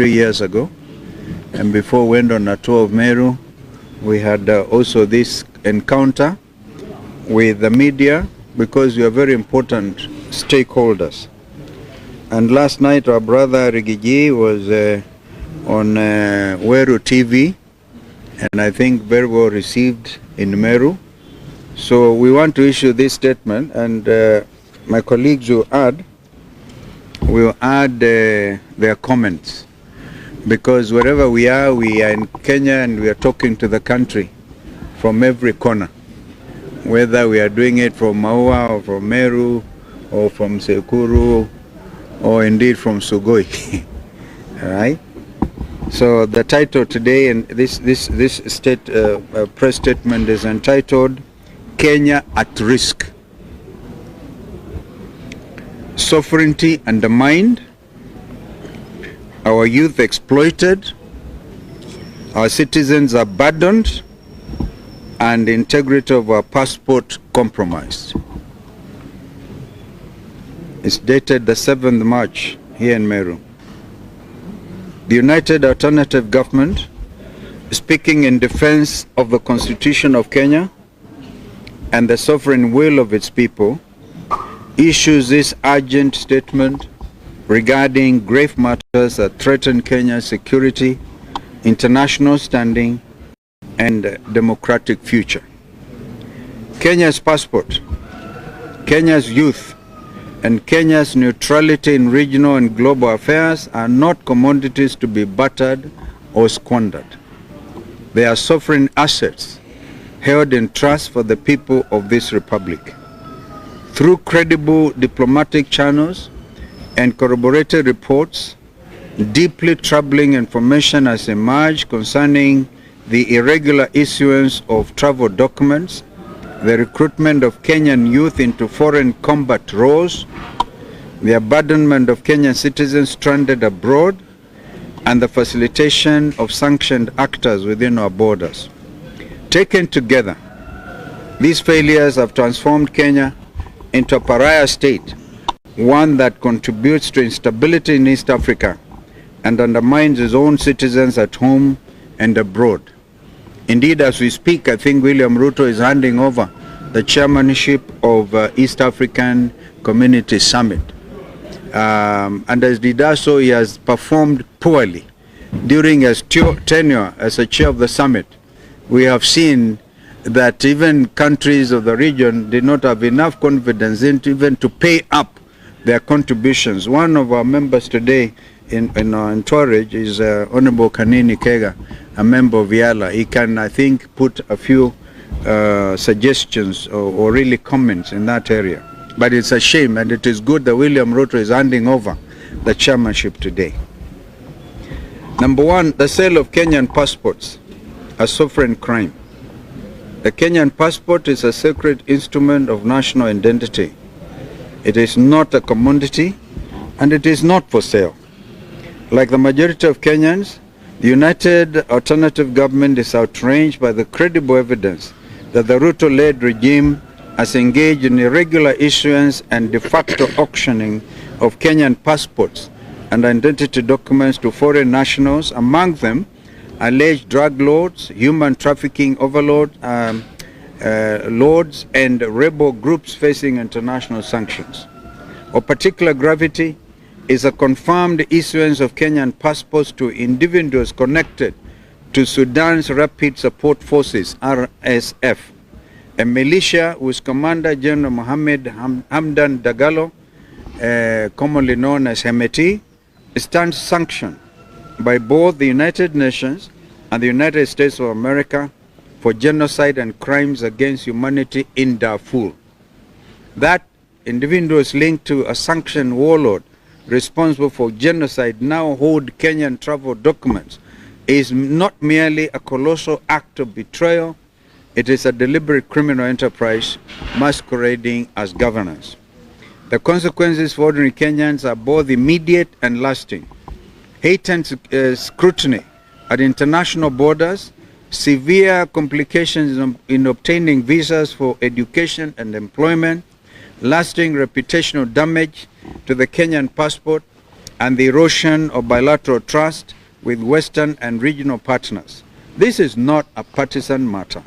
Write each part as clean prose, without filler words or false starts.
3 years ago. And before we went on a tour of Meru, we had also this encounter with the media, because we are very important stakeholders. And last night our brother Rigiji was on Weru TV, and I think very well received in Meru. So we want to issue this statement, and my colleagues will add their comments, because wherever we are in Kenya, and we are talking to the country from every corner, whether we are doing it from Maua or from Meru or from Sekuru or indeed from Sugoi. All right. So the title today, and this press statement is entitled "Kenya at Risk: Sovereignty undermined, our youth exploited, our citizens abandoned, and the integrity of our passport compromised." It's dated the 7th March here in Meru. The United Alternative Government, speaking in defense of the Constitution of Kenya and the sovereign will of its people, issues this urgent statement regarding grave matters that threaten Kenya's security, international standing, and democratic future. Kenya's passport, Kenya's youth, and Kenya's neutrality in regional and global affairs are not commodities to be bartered or squandered. They are sovereign assets held in trust for the people of this republic. Through credible diplomatic channels and corroborated reports, deeply troubling information has emerged concerning the irregular issuance of travel documents, the recruitment of Kenyan youth into foreign combat roles, the abandonment of Kenyan citizens stranded abroad, and the facilitation of sanctioned actors within our borders. Taken together, these failures have transformed Kenya into a pariah state, one that contributes to instability in East Africa and undermines its own citizens at home and abroad. Indeed, as we speak, I think William Ruto is handing over the chairmanship of East African Community Summit. And as he does so, he has performed poorly. During his tenure as a chair of the summit, we have seen that even countries of the region did not have enough confidence even to pay up their contributions. One of our members today in Torridge is Honorable Kanini Kega, a member of Yala. He can, I think, put a few suggestions or really comments in that area. But it's a shame, and it is good that William Ruto is handing over the chairmanship today. Number one, the sale of Kenyan passports, a sovereign crime. The Kenyan passport is a sacred instrument of national identity. It is not a commodity, and it is not for sale. Like the majority of Kenyans, the United Alternative Government is outraged by the credible evidence that the Ruto-led regime has engaged in irregular issuance and de facto auctioning of Kenyan passports and identity documents to foreign nationals, among them alleged drug lords, human trafficking overlords, lords, and rebel groups facing international sanctions. Of particular gravity is a confirmed issuance of Kenyan passports to individuals connected to Sudan's Rapid Support Forces, RSF, a militia whose Commander General Mohammed Hamdan Dagalo, commonly known as Hemeti, stands sanctioned by both the United Nations and the United States of America for genocide and crimes against humanity in Darfur. That individuals linked to a sanctioned warlord responsible for genocide now hold Kenyan travel documents is not merely a colossal act of betrayal, it is a deliberate criminal enterprise masquerading as governance. The consequences for ordinary Kenyans are both immediate and lasting. Heightened scrutiny at international borders, severe complications in obtaining visas for education and employment, lasting reputational damage to the Kenyan passport, and the erosion of bilateral trust with Western and regional partners. This is not a partisan matter.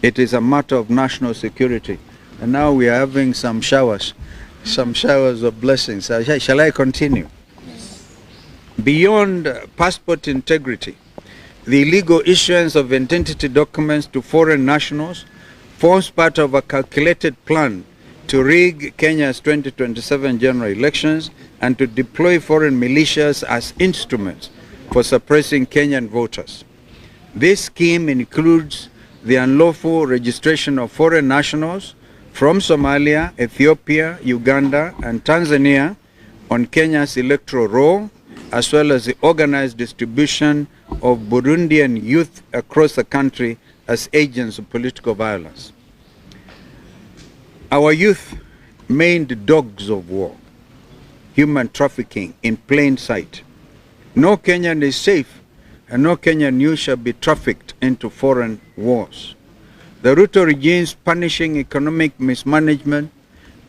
It is a matter of national security. And now we are having some showers of blessings. Shall I continue? Beyond passport integrity, the illegal issuance of identity documents to foreign nationals forms part of a calculated plan to rig Kenya's 2027 general elections and to deploy foreign militias as instruments for suppressing Kenyan voters. This scheme includes the unlawful registration of foreign nationals from Somalia, Ethiopia, Uganda, and Tanzania on Kenya's electoral roll, as well as the organized distribution of Burundian youth across the country as agents of political violence. Our youth made dogs of war, human trafficking in plain sight. No Kenyan is safe, and no Kenyan youth shall be trafficked into foreign wars. The Ruto regime's punishing economic mismanagement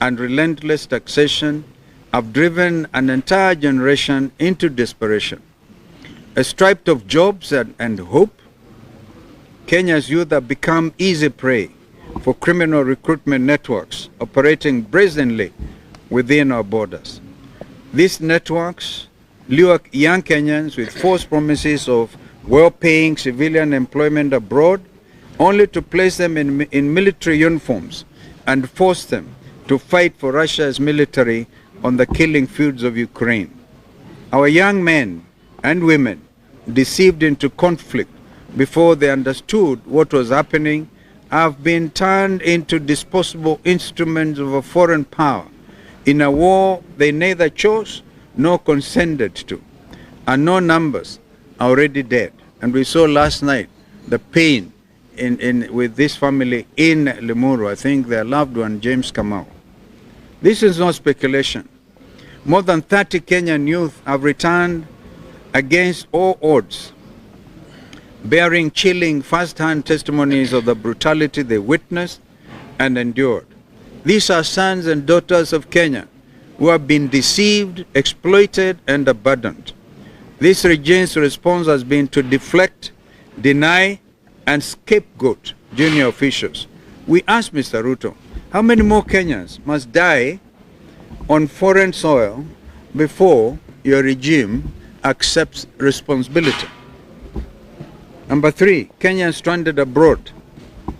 and relentless taxation have driven an entire generation into desperation. Stripped of jobs and hope, Kenya's youth have become easy prey for criminal recruitment networks operating brazenly within our borders. These networks lure young Kenyans with false promises of well-paying civilian employment abroad, only to place them in military uniforms and force them to fight for Russia's military on the killing fields of Ukraine. Our young men and women, deceived into conflict before they understood what was happening, have been turned into disposable instruments of a foreign power in a war they neither chose nor consented to. And no numbers are already dead. And we saw last night the pain with this family in Limuru. I think their loved one, James Kamau. This is not speculation. More than 30 Kenyan youth have returned against all odds, bearing chilling first-hand testimonies of the brutality they witnessed and endured. These are sons and daughters of Kenya who have been deceived, exploited, and abandoned. This regime's response has been to deflect, deny, and scapegoat junior officials. We ask Mr. Ruto, how many more Kenyans must die on foreign soil before your regime accepts responsibility? Number 3, Kenyans stranded abroad,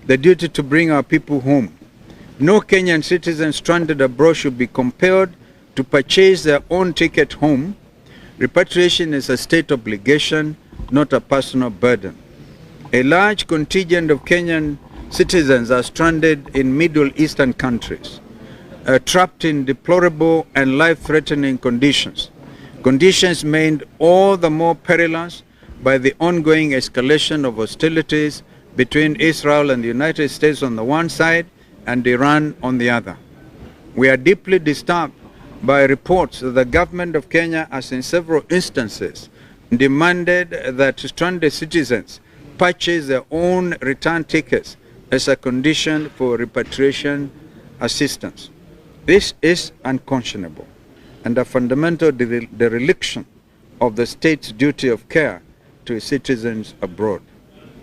the duty to bring our people home. No Kenyan citizen stranded abroad should be compelled to purchase their own ticket home. Repatriation is a state obligation, not a personal burden. A large contingent of Kenyan citizens are stranded in Middle Eastern countries, trapped in deplorable and life-threatening conditions. Conditions made all the more perilous by the ongoing escalation of hostilities between Israel and the United States on the one side and Iran on the other. We are deeply disturbed by reports that the government of Kenya has in several instances demanded that stranded citizens purchase their own return tickets as a condition for repatriation assistance. This is unconscionable and a fundamental dereliction of the state's duty of care to its citizens abroad.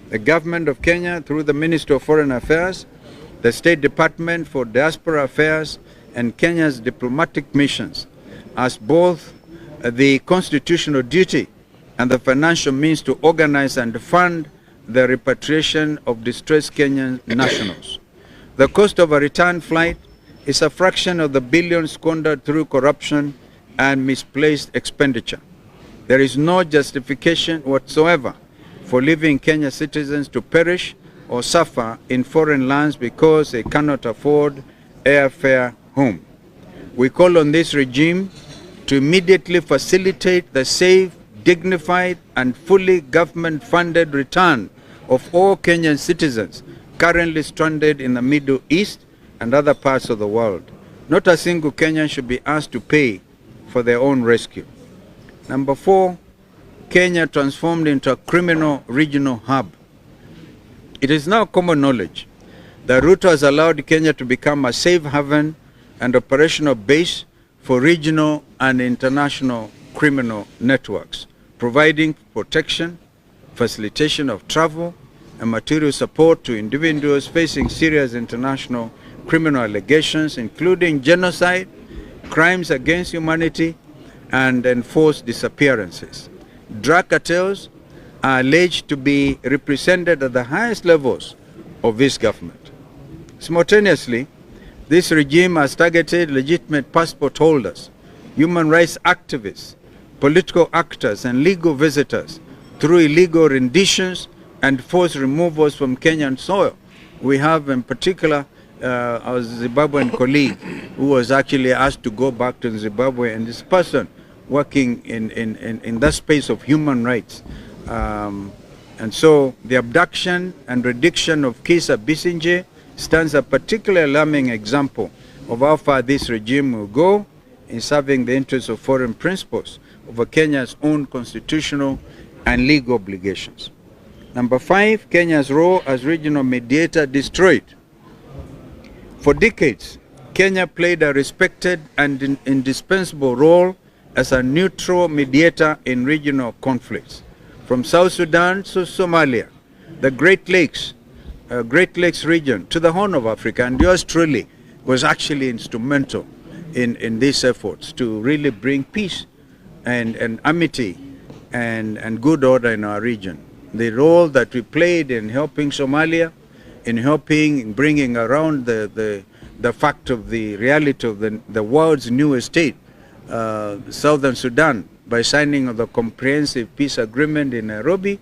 The government of Kenya, through the Ministry of Foreign Affairs, the State Department for Diaspora Affairs, and Kenya's diplomatic missions, has both the constitutional duty and the financial means to organize and fund the repatriation of distressed Kenyan nationals. The cost of a return flight is a fraction of the billions squandered through corruption and misplaced expenditure. There is no justification whatsoever for leaving Kenyan citizens to perish or suffer in foreign lands because they cannot afford airfare home. We call on this regime to immediately facilitate the safe, dignified, and fully government-funded return of all Kenyan citizens currently stranded in the Middle East and other parts of the world. Not a single Kenyan should be asked to pay for their own rescue. Number 4, Kenya transformed into a criminal regional hub. It is now common knowledge that Ruto has allowed Kenya to become a safe haven and operational base for regional and international criminal networks, providing protection, facilitation of travel, and material support to individuals facing serious international criminal allegations, including genocide, crimes against humanity, and enforced disappearances. Drug cartels are alleged to be represented at the highest levels of this government. Simultaneously, this regime has targeted legitimate passport holders, human rights activists, political actors, and legal visitors through illegal renditions and forced removals from Kenyan soil. We have in particular our Zimbabwean colleague who was actually asked to go back to Zimbabwe, and this person working in that space of human rights. And so the abduction and reduction of Kisa Bisinje stands a particularly alarming example of how far this regime will go in serving the interests of foreign principles over Kenya's own constitutional and legal obligations. Number 5, Kenya's role as regional mediator destroyed. For decades, Kenya played a respected and indispensable role as a neutral mediator in regional conflicts. From South Sudan to Somalia, the Great Lakes region to the Horn of Africa, and yours truly was actually instrumental in these efforts to really bring peace and amity and good order in our region. The role that we played in helping Somalia, in bringing around the fact of the reality of the world's newest state, Southern Sudan, by signing of the comprehensive peace agreement in Nairobi,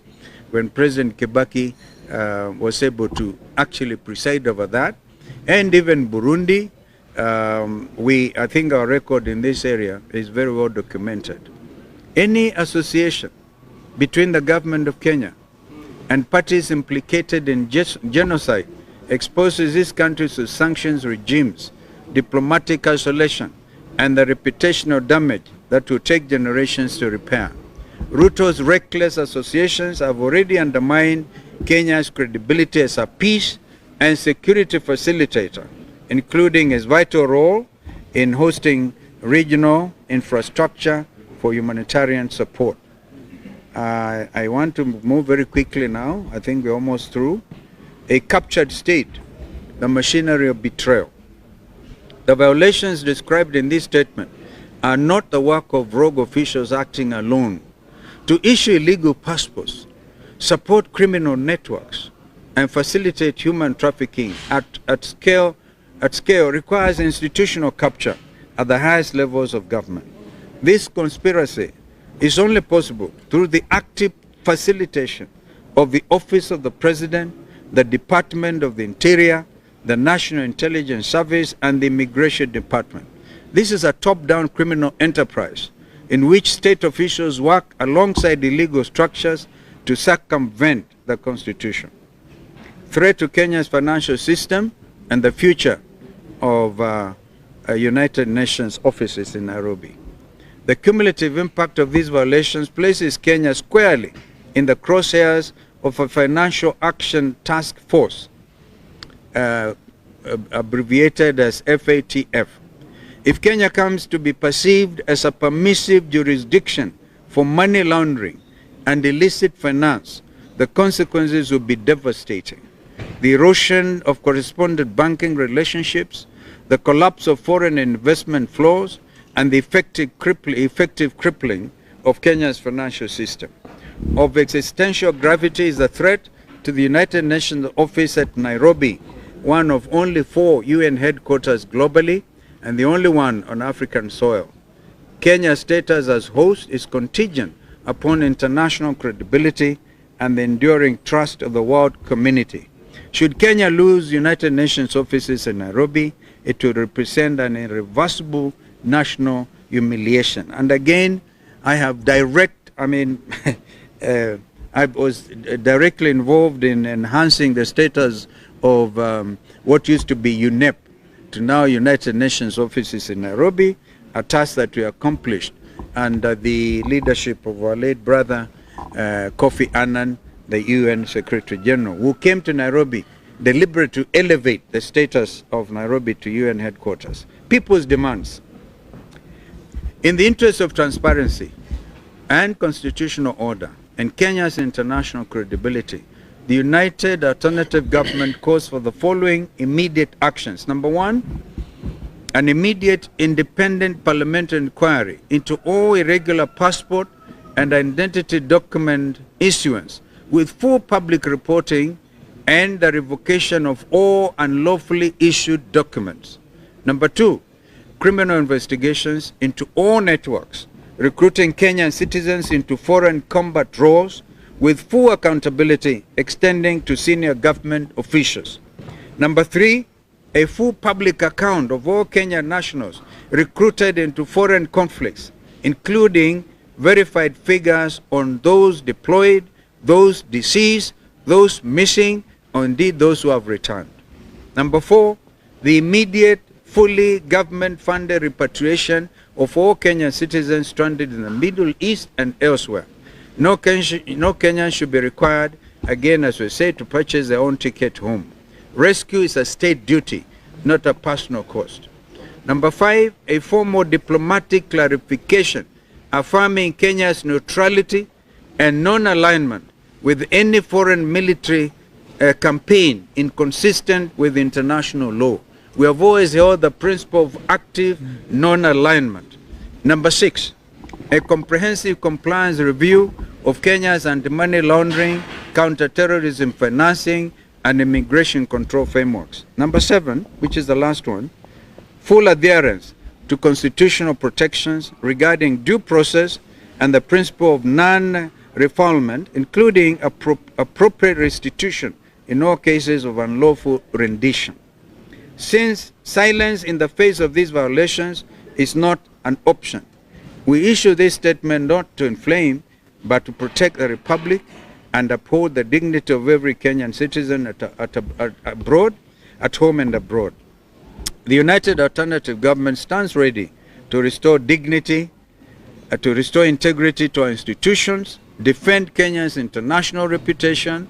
when President Kibaki was able to actually preside over that, and even Burundi. I think our record in this area is very well documented. Any association between the government of Kenya and parties implicated in genocide exposes these countries to sanctions regimes, diplomatic isolation, and the reputational damage that will take generations to repair. Ruto's reckless associations have already undermined Kenya's credibility as a peace and security facilitator, including his vital role in hosting regional infrastructure for humanitarian support. I want to move very quickly now. I think we're almost through. A captured state, the machinery of betrayal. The violations described in this statement are not the work of rogue officials acting alone. To issue illegal passports, support criminal networks, and facilitate human trafficking at scale requires institutional capture at the highest levels of government. This conspiracy is only possible through the active facilitation of the Office of the President, the Department of the Interior, the National Intelligence Service, and the Immigration Department. This is a top-down criminal enterprise in which state officials work alongside illegal structures to circumvent the Constitution. Threat to Kenya's financial system and the future of United Nations offices in Nairobi. The cumulative impact of these violations places Kenya squarely in the crosshairs of a financial action task force, abbreviated as FATF. If Kenya comes to be perceived as a permissive jurisdiction for money laundering and illicit finance, the consequences will be devastating. The erosion of correspondent banking relationships, the collapse of foreign investment flows, and the effective crippling of Kenya's financial system. Of existential gravity is the threat to the United Nations office at Nairobi, one of only 4 UN headquarters globally and the only one on African soil. Kenya's status as host is contingent upon international credibility and the enduring trust of the world community. Should Kenya lose United Nations offices in Nairobi, it would represent an irreversible national humiliation. And again, I was directly involved in enhancing the status of what used to be UNEP to now United Nations offices in Nairobi, a task that we accomplished under the leadership of our late brother Kofi Annan, the UN Secretary General, who came to Nairobi deliberately to elevate the status of Nairobi to UN headquarters. People's demands. In the interest of transparency, and constitutional order and Kenya's international credibility, the United Alternative Government calls for the following immediate actions. Number one, an immediate independent parliamentary inquiry into all irregular passport and identity document issuance with full public reporting and the revocation of all unlawfully issued documents. Number two, criminal investigations into all networks recruiting Kenyan citizens into foreign combat roles with full accountability extending to senior government officials. Number three, a full public account of all Kenyan nationals recruited into foreign conflicts, including verified figures on those deployed, those deceased, those missing, or indeed those who have returned. Number four, the immediate, fully government-funded repatriation of all Kenyan citizens stranded in the Middle East and elsewhere. No Kenyan should be required, again as we say, to purchase their own ticket home. Rescue is a state duty, not a personal cost. Number five, a formal diplomatic clarification affirming Kenya's neutrality and non-alignment with any foreign military campaign inconsistent with international law. We have always held the principle of active non-alignment. Number six, a comprehensive compliance review of Kenya's anti-money laundering, counter-terrorism financing, and immigration control frameworks. Number seven, which is the last one, full adherence to constitutional protections regarding due process and the principle of non-refoulement, including appropriate restitution in all cases of unlawful rendition. Since silence in the face of these violations is not an option, we issue this statement not to inflame, but to protect the Republic and uphold the dignity of every Kenyan citizen abroad, at home and abroad. The United Alternative Government stands ready to restore dignity, to restore integrity to our institutions, defend Kenya's international reputation,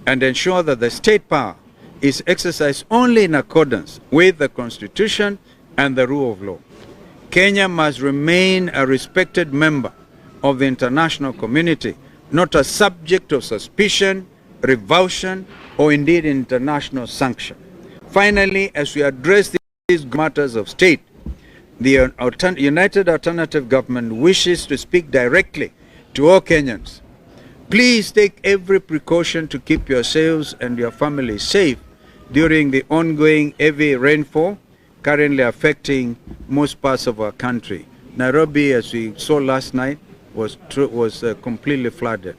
and ensure that the state power is exercised only in accordance with the Constitution and the rule of law. Kenya must remain a respected member of the international community, not a subject of suspicion, revulsion, or indeed international sanction. Finally, as we address these matters of state, the United Alternative Government wishes to speak directly to all Kenyans. Please take every precaution to keep yourselves and your families safe during the ongoing heavy rainfall currently affecting most parts of our country. Nairobi, as we saw last night, was completely flooded.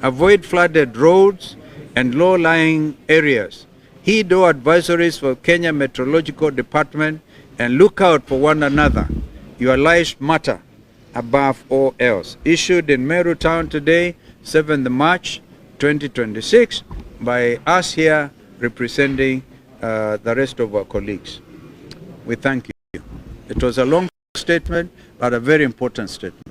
Avoid flooded roads and low-lying areas. Heed all advisories for Kenya Meteorological Department and look out for one another. Your lives matter above all else. Issued in Meru town today, 7th March 2026, by us here representing the rest of our colleagues. We thank you. It was a long statement, but a very important statement.